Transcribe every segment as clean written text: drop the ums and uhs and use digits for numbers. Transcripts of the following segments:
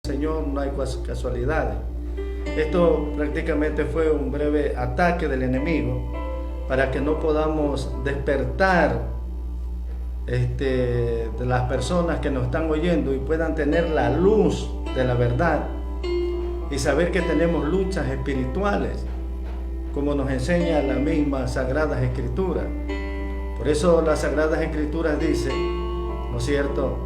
Señor, no hay casualidades. Esto prácticamente fue un breve ataque del enemigo para que no podamos despertar de las personas que nos están oyendo y puedan tener la luz de la verdad y saber que tenemos luchas espirituales, como nos enseña la misma Sagradas Escrituras. Por eso las Sagradas Escrituras dicen, ¿no es cierto?,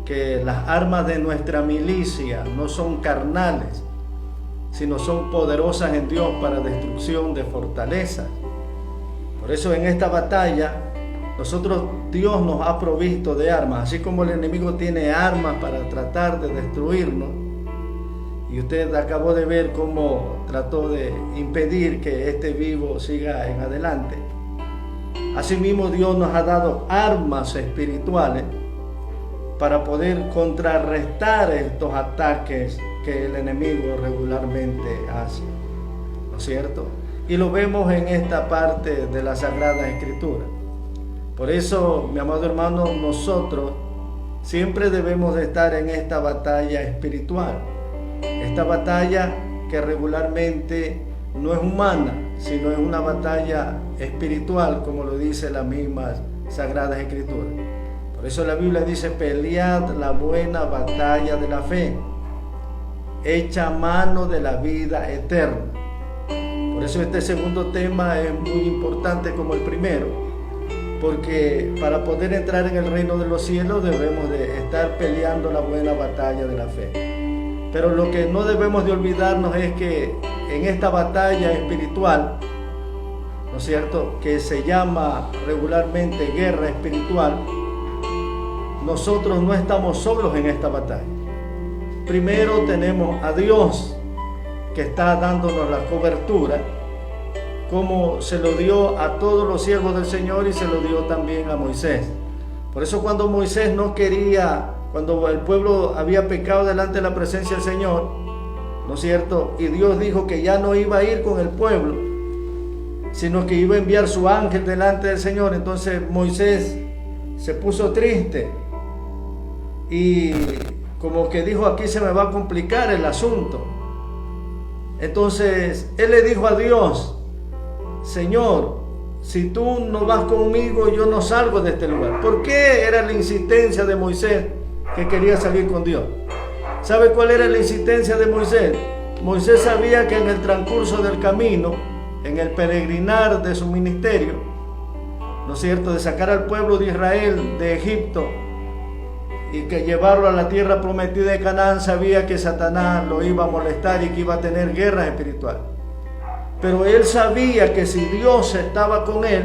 que las armas de nuestra milicia no son carnales, sino son poderosas en Dios para destrucción de fortalezas. Por eso en esta batalla, Dios nos ha provisto de armas, así como el enemigo tiene armas para tratar de destruirnos. Y usted acabó de ver cómo trató de impedir que este vivo siga en adelante. Asimismo, Dios nos ha dado armas espirituales para poder contrarrestar estos ataques que el enemigo regularmente hace, ¿no es cierto? Y lo vemos en esta parte de la Sagrada Escritura. Por eso, mi amado hermano, nosotros siempre debemos de estar en esta batalla espiritual. Esta batalla que regularmente no es humana, sino es una batalla espiritual, como lo dice la misma Sagradas Escrituras. Por eso la Biblia dice, pelead la buena batalla de la fe, echa mano de la vida eterna. Por eso este segundo tema es muy importante como el primero, porque para poder entrar en el reino de los cielos debemos de estar peleando la buena batalla de la fe. Pero lo que no debemos de olvidarnos es que en esta batalla espiritual, ¿no es cierto?, que se llama regularmente guerra espiritual, nosotros no estamos solos en esta batalla. Primero tenemos a Dios, que está dándonos la cobertura, como se lo dio a todos los siervos del Señor y se lo dio también a Moisés. Por eso cuando Moisés no quería, cuando el pueblo había pecado delante de la presencia del Señor, ¿no es cierto?, y Dios dijo que ya no iba a ir con el pueblo, sino que iba a enviar su ángel delante del Señor. Entonces Moisés se puso triste y como que dijo, aquí se me va a complicar el asunto. Entonces él le dijo a Dios, Señor, si tú no vas conmigo, yo no salgo de este lugar. ¿Por qué era la insistencia de Moisés que quería salir con Dios? ¿Sabe cuál era la insistencia de Moisés? Moisés sabía que en el transcurso del camino, en el peregrinar de su ministerio, ¿no es cierto?, de sacar al pueblo de Israel de Egipto y que llevarlo a la tierra prometida de Canaán, sabía que Satanás lo iba a molestar y que iba a tener guerra espiritual. Pero él sabía que si Dios estaba con él,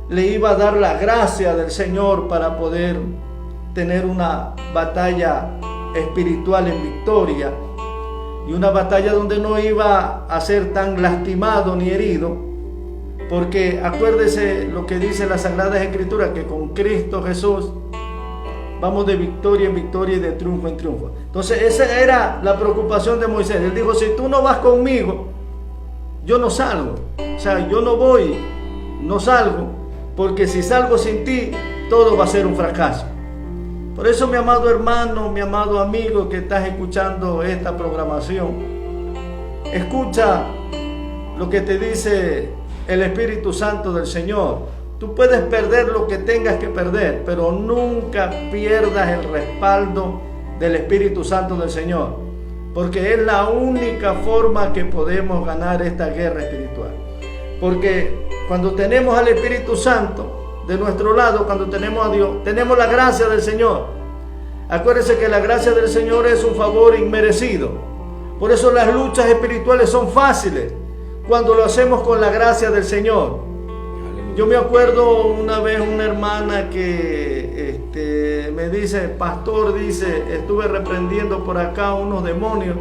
le iba a dar la gracia del Señor para poder tener una batalla espiritual en victoria y una batalla donde no iba a ser tan lastimado ni herido, porque acuérdese lo que dice la Sagrada Escritura, que con Cristo Jesús vamos de victoria en victoria y de triunfo en triunfo. Entonces esa era la preocupación de Moisés. Él dijo, si tú no vas conmigo, yo no salgo. O sea, yo no voy, no salgo, porque si salgo sin ti, todo va a ser un fracaso. Por eso, mi amado hermano, mi amado amigo que estás escuchando esta programación, escucha lo que te dice el Espíritu Santo del Señor. Tú puedes perder lo que tengas que perder, pero nunca pierdas el respaldo del Espíritu Santo del Señor, porque es la única forma que podemos ganar esta guerra espiritual. Porque cuando tenemos al Espíritu Santo de nuestro lado, cuando tenemos a Dios, tenemos la gracia del Señor. Acuérdense que la gracia del Señor es un favor inmerecido. Por eso las luchas espirituales son fáciles cuando lo hacemos con la gracia del Señor. Yo me acuerdo una vez una hermana que me dice, pastor, dice, estuve reprendiendo por acá unos demonios,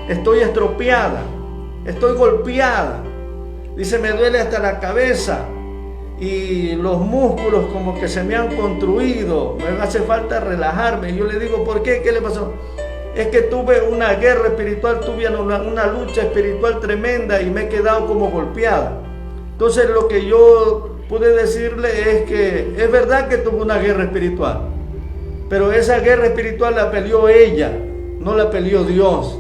estoy estropeada, estoy golpeada, dice, me duele hasta la cabeza y los músculos como que se me han construido, me hace falta relajarme. Y yo le digo, ¿por qué? ¿Qué le pasó? Es que tuve una guerra espiritual, tuve una lucha espiritual tremenda y me he quedado como golpeada. Entonces lo que yo pude decirle es que es verdad que tuvo una guerra espiritual, pero esa guerra espiritual la peleó ella, no la peleó Dios.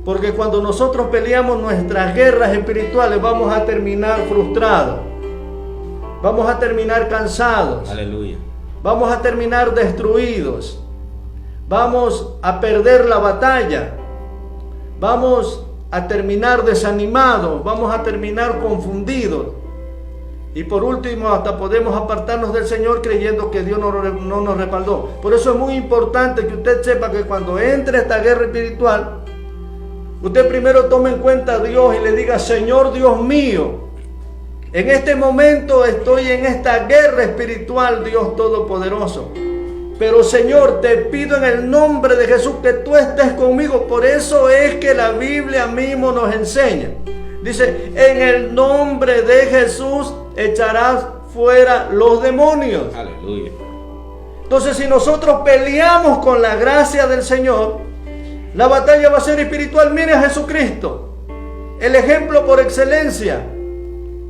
Porque cuando nosotros peleamos nuestras guerras espirituales, vamos a terminar frustrados. Vamos a terminar cansados. Aleluya. Vamos a terminar destruidos. Vamos a perder la batalla. Vamos a terminar desanimados. Vamos a terminar confundidos. Y por último, hasta podemos apartarnos del Señor creyendo que Dios no nos respaldó. Por eso es muy importante que usted sepa que cuando entre esta guerra espiritual, usted primero tome en cuenta a Dios y le diga: Señor Dios mío, en este momento estoy en esta guerra espiritual, Dios Todopoderoso. Pero Señor, te pido en el nombre de Jesús que tú estés conmigo. Por eso es que la Biblia mismo nos enseña. Dice: en el nombre de Jesús echarás fuera los demonios. Aleluya. Entonces, si nosotros peleamos con la gracia del Señor, la batalla va a ser espiritual. Mire a Jesucristo, el ejemplo por excelencia.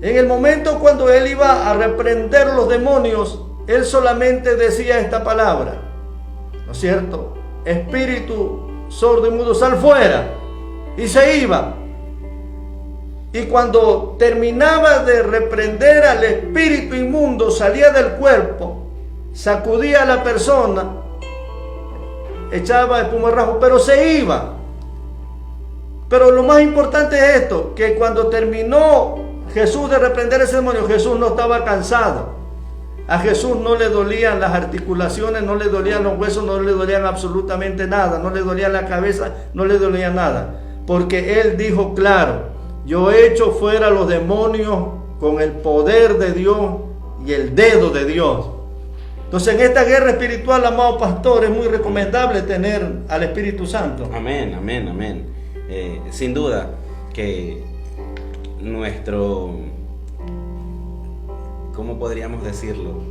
En el momento cuando Él iba a reprender los demonios, Él solamente decía esta palabra, ¿no es cierto? Espíritu sordo y mudo, sal fuera. Y se iba. Y cuando terminaba de reprender al espíritu inmundo, salía del cuerpo, sacudía a la persona, echaba espumarrajo, pero se iba. Pero lo más importante es esto, que cuando terminó Jesús de reprender ese demonio, Jesús no estaba cansado. A Jesús no le dolían las articulaciones, no le dolían los huesos, no le dolían absolutamente nada, no le dolía la cabeza, no le dolía nada. Porque Él dijo claro: yo echo fuera los demonios con el poder de Dios y el dedo de Dios. Entonces, en esta guerra espiritual, amado pastor, es muy recomendable tener al Espíritu Santo. Amén, amén, amén. Sin duda que ¿cómo podríamos decirlo?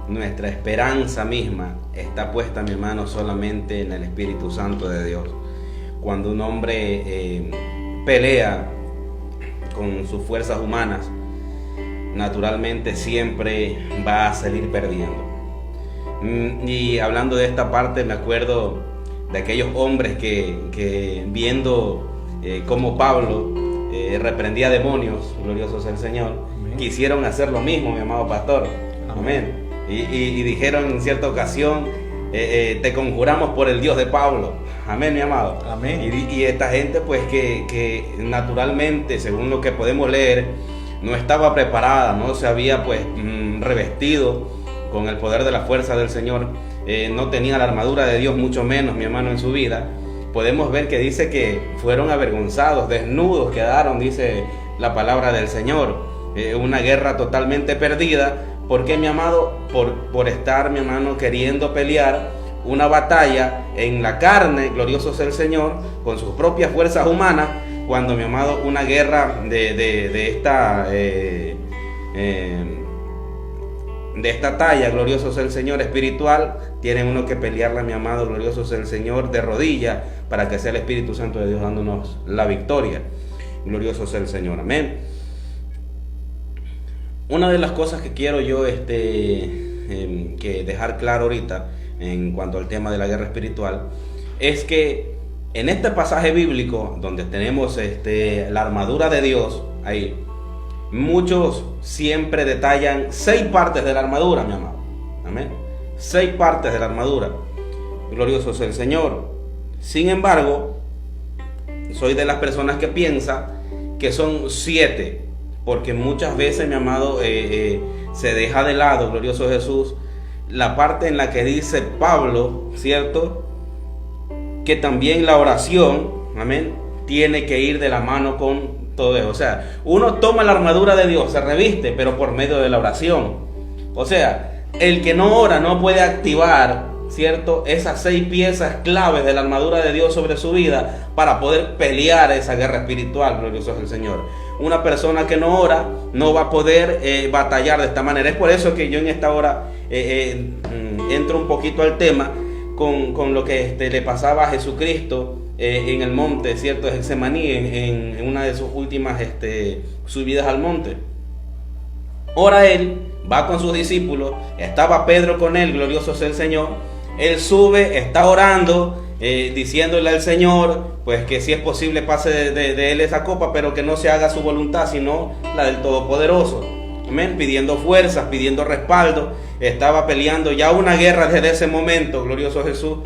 Nuestra esperanza misma está puesta, mi hermano, solamente en el Espíritu Santo de Dios. Cuando un hombre pelea con sus fuerzas humanas, naturalmente siempre va a salir perdiendo. Y hablando de esta parte, me acuerdo de aquellos hombres que viendo cómo Pablo reprendía demonios, glorioso sea el Señor, amén, quisieron hacer lo mismo, mi amado pastor. Amén. Y dijeron en cierta ocasión: te conjuramos por el Dios de Pablo. Amén, mi amado. Amén. Y esta gente, pues, que naturalmente, según lo que podemos leer, no estaba preparada, no se había, pues, revestido con el poder de la fuerza del Señor, no tenía la armadura de Dios, mucho menos, mi hermano, en su vida. Podemos ver que dice que fueron avergonzados, desnudos quedaron, dice la palabra del Señor. Una guerra totalmente perdida. ¿Por qué, mi amado? Por estar, mi hermano, queriendo pelear una batalla en la carne, glorioso sea el Señor, con sus propias fuerzas humanas, cuando, mi amado, una guerra de esta talla, glorioso sea el Señor, espiritual, tiene uno que pelearla, mi amado, glorioso sea el Señor, de rodillas, para que sea el Espíritu Santo de Dios dándonos la victoria. Glorioso sea el Señor, amén. Una de las cosas que quiero yo que dejar claro ahorita en cuanto al tema de la guerra espiritual es que en este pasaje bíblico donde tenemos la armadura de Dios, ahí muchos siempre detallan 6 partes de la armadura, mi amado. Amén. 6 partes de la armadura. Glorioso sea el Señor. Sin embargo, soy de las personas que piensa que son 7. Porque muchas veces, mi amado, se deja de lado, glorioso Jesús, la parte en la que dice Pablo, ¿cierto? Que también la oración, amén, tiene que ir de la mano con todo eso. O sea, uno toma la armadura de Dios, se reviste, pero por medio de la oración. O sea, el que no ora no puede activar, ¿cierto?, esas 6 piezas claves de la armadura de Dios sobre su vida para poder pelear esa guerra espiritual, glorioso es el Señor. Una persona que no ora no va a poder batallar de esta manera. Es por eso que yo en esta hora entro un poquito al tema con lo que le pasaba a Jesucristo en el monte, ¿cierto?, de Getsemaní, en una de sus últimas subidas al monte. Ora él, va con sus discípulos, estaba Pedro con él, glorioso sea el Señor, él sube, está orando, diciéndole al Señor, pues que si es posible pase de él esa copa, pero que no se haga su voluntad, sino la del Todopoderoso. Amén, pidiendo fuerzas, pidiendo respaldo. Estaba peleando ya una guerra desde ese momento, glorioso Jesús.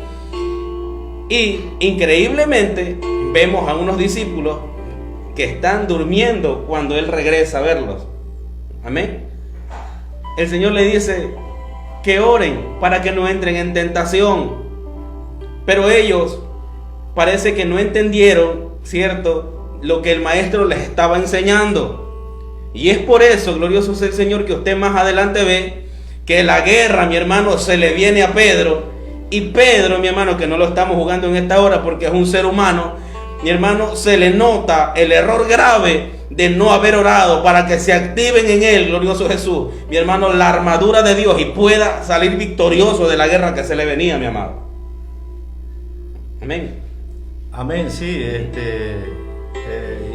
Y increíblemente vemos a unos discípulos que están durmiendo cuando él regresa a verlos. Amén. El Señor le dice que oren para que no entren en tentación. Pero ellos parece que no entendieron, ¿cierto?, lo que el maestro les estaba enseñando. Y es por eso, glorioso sea el Señor, que usted más adelante ve que la guerra, mi hermano, se le viene a Pedro. Y Pedro, mi hermano, que no lo estamos jugando en esta hora porque es un ser humano, mi hermano, se le nota el error grave de no haber orado para que se activen en él, glorioso Jesús, mi hermano, la armadura de Dios y pueda salir victorioso de la guerra que se le venía, mi amado. Amén. Amén, sí.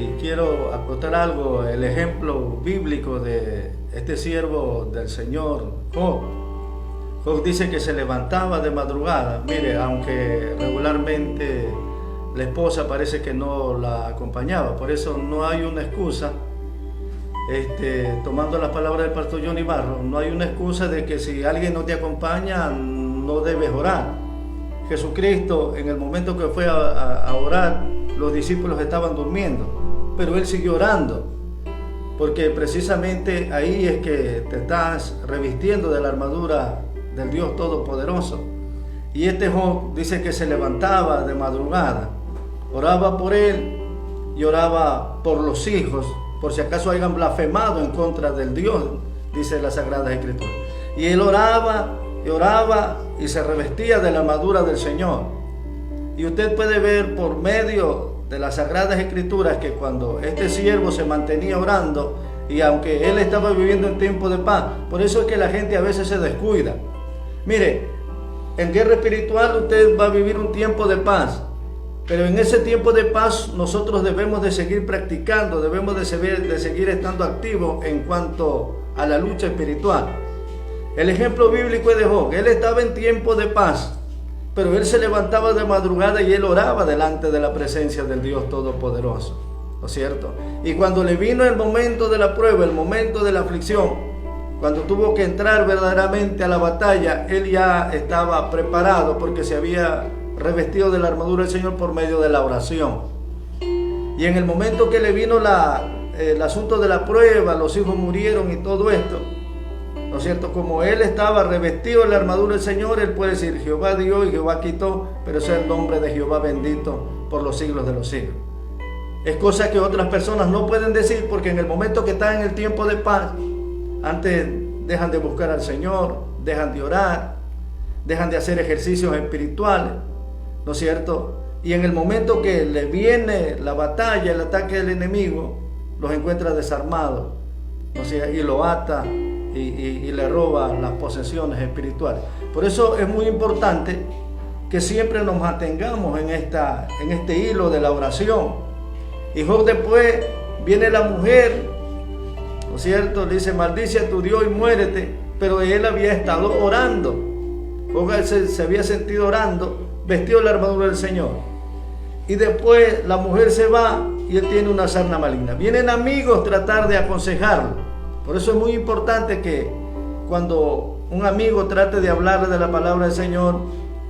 Y quiero acotar algo, el ejemplo bíblico de este siervo del Señor, Job. Job dice que se levantaba de madrugada. Mire, aunque regularmente la esposa parece que no la acompañaba, por eso no hay una excusa, tomando las palabras del pastor Johnny Barro, no hay una excusa de que si alguien no te acompaña, no debes orar. Jesucristo, en el momento que fue a orar, los discípulos estaban durmiendo, pero él siguió orando, porque precisamente ahí es que te estás revistiendo de la armadura del Dios Todopoderoso. Y Job dice que se levantaba de madrugada, oraba por él y oraba por los hijos, por si acaso hayan blasfemado en contra del Dios, dice la Sagrada Escritura. Y él oraba y oraba y se revestía de la armadura del Señor. Y usted puede ver por medio de las Sagradas Escrituras que cuando este siervo se mantenía orando, y aunque él estaba viviendo en tiempo de paz, por eso es que la gente a veces se descuida. Mire, en guerra espiritual usted va a vivir un tiempo de paz, pero en ese tiempo de paz nosotros debemos de seguir practicando, debemos de seguir estando activos en cuanto a la lucha espiritual. El ejemplo bíblico es de Job. Él estaba en tiempo de paz, pero él se levantaba de madrugada y él oraba delante de la presencia del Dios Todopoderoso, ¿no es cierto? Y cuando le vino el momento de la prueba, el momento de la aflicción, cuando tuvo que entrar verdaderamente a la batalla, él ya estaba preparado porque se había revestido de la armadura del Señor por medio de la oración. Y en el momento que le vino el asunto de la prueba, los hijos murieron y todo esto, ¿no es cierto? Como él estaba revestido de la armadura del Señor, él puede decir: Jehová dio y Jehová quitó, pero ese es el nombre de Jehová bendito por los siglos de los siglos. Es cosa que otras personas no pueden decir, porque en el momento que están en el tiempo de paz, antes dejan de buscar al Señor, dejan de orar, dejan de hacer ejercicios espirituales, ¿no es cierto? Y en el momento que le viene la batalla, el ataque del enemigo, los encuentra desarmados, ¿no es cierto? Y lo ata y le roba las posesiones espirituales. Por eso es muy importante que siempre nos mantengamos en este hilo de la oración. Y Job, después viene la mujer, ¿no es cierto? Le dice: maldice a tu Dios y muérete. Pero él había estado orando. Job se había sentido orando, vestido de la armadura del Señor. Y después la mujer se va y él tiene una sarna maligna. Vienen amigos a tratar de aconsejarlo. Por eso es muy importante que cuando un amigo trate de hablarle de la palabra del Señor,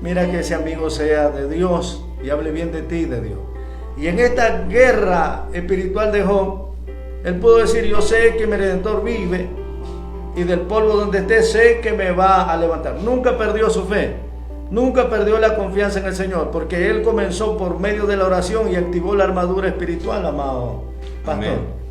mira que ese amigo sea de Dios y hable bien de ti y de Dios. Y en esta guerra espiritual de Job, él pudo decir: yo sé que mi Redentor vive y del polvo donde esté sé que me va a levantar. Nunca perdió su fe, nunca perdió la confianza en el Señor, porque él comenzó por medio de la oración y activó la armadura espiritual, amado pastor. Amén.